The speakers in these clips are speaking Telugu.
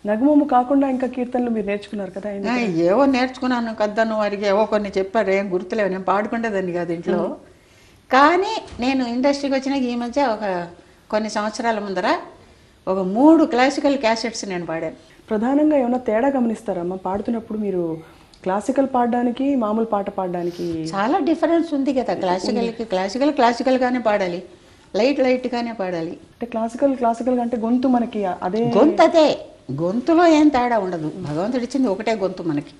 నగుమము కాకుండా ఇంకా కీర్తనలు మీరు నేర్చుకున్నారు కదా? ఏవో నేర్చుకున్నాను కద్దను వారికి ఏవో కొన్ని చెప్పారు, ఏం గుర్తులేవు. నేను పాడుకునేదాన్ని కాదు ఇంట్లో. కానీ నేను ఇండస్ట్రీకి వచ్చినాక ఈ మధ్య కొన్ని సంవత్సరాల ముందర ఒక 3 క్లాసికల్ క్యాసెట్స్ నేను పాడాను. ప్రధానంగా ఏమైనా తేడా గమనిస్తారమ్మా పాడుతున్నప్పుడు? మీరు క్లాసికల్ పాడడానికి మామూలు పాట పాడడానికి చాలా డిఫరెన్స్ ఉంది కదా. క్లాసికల్గానే పాడాలి, లైట్గానే పాడాలి. అంటే క్లాసికల్ అంటే గొంతు మనకి అదే గొంతు, గొంతులో ఏం తేడా ఉండదు. భగవంతుడు ఇచ్చింది ఒకటే గొంతు మనకి.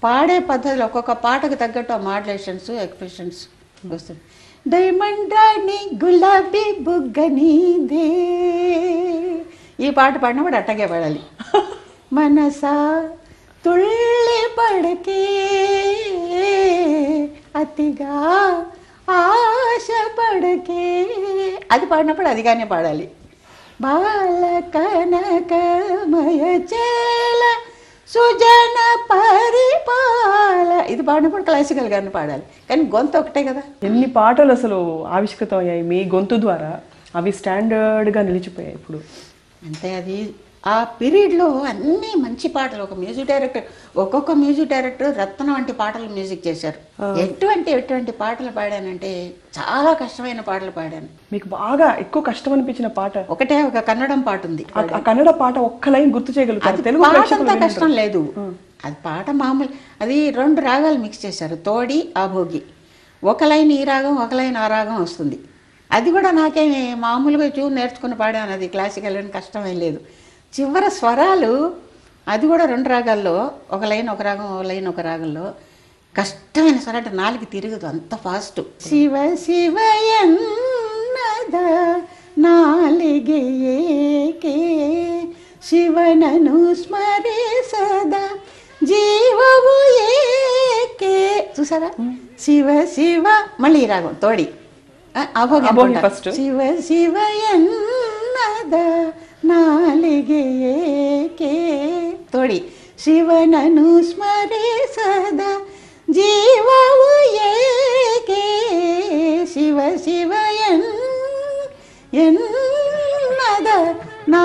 పాడే పద్ధతిలో ఒక్కొక్క పాటకు తగ్గట్టు ఆ మాడ్యులేషన్స్, ఎక్స్ప్రెషన్స్ వస్తుంది. డైమండ్ రాణి గులాబీ బుగ్గనీదే, ఈ పాట పాడినప్పుడు అట్టగే పాడాలి. మనసా తుళ్ళి పడకే అతిగా ఆశ పడకే, అది పాడినప్పుడు అదిగానే పాడాలి. బాల కనకమయ చేల సుజన పరిపాల, ఇది పాడినప్పుడు క్లాసికల్గానే పాడాలి. కానీ గొంతు ఒకటే కదా. ఎన్ని పాటలు అసలు ఆవిష్కృతం అయ్యాయి మీ గొంతు ద్వారా, అవి స్టాండర్డ్గా నిలిచిపోయాయి ఇప్పుడు. అంతే, అది ఆ పీరియడ్లో అన్నీ మంచి పాటలు. ఒక్కొక్క మ్యూజిక్ డైరెక్టర్ రత్నం వంటి పాటలు మ్యూజిక్ చేశారు. ఎటువంటి పాటలు పాడానంటే చాలా కష్టమైన పాటలు పాడాను. మీకు బాగా ఎక్కువ కష్టం అనిపించిన పాట? ఒక కన్నడం పాట ఉంది. ఆ కన్నడ పాట ఒక్క లైన్ గుర్తు చేయగలుగుతారు? తెలుగు పాట కష్టం లేదు, అది పాట మామూలు. అది 2 రాగాలు మిక్స్ చేశారు, తోడి ఆభోగి. ఒక లైన్ ఈ రాగం, ఒక లైన్ ఆ రాగం వస్తుంది. అది కూడా నాకేమి మామూలుగా నేర్చుకుని పాడాను. అది క్లాసికల్ అని కష్టమేం లేదు. చివర స్వరాలు అది కూడా 2 రాగాల్లో, ఒక లైన్ ఒక రాగం, ఒక లైన్ ఒక రాగంలో. కష్టమైన స్వరం అంటే నాలుగు తిరగదు, అంత ఫాస్ట్. శివ శివ ఎన్నద నాలిగేకే శివనను స్మరిసదా జీవవు ఏకే. చూసారా? శివ శివ, మళ్ళీ ఈ రాగం తోడి అభోగి ఫస్ట్. శివ శివ ఎన్నద నాలిగేకే తోడి శివనను స్మరిసదా జీవవు ఏకే శివ శివ ఎన్నద నా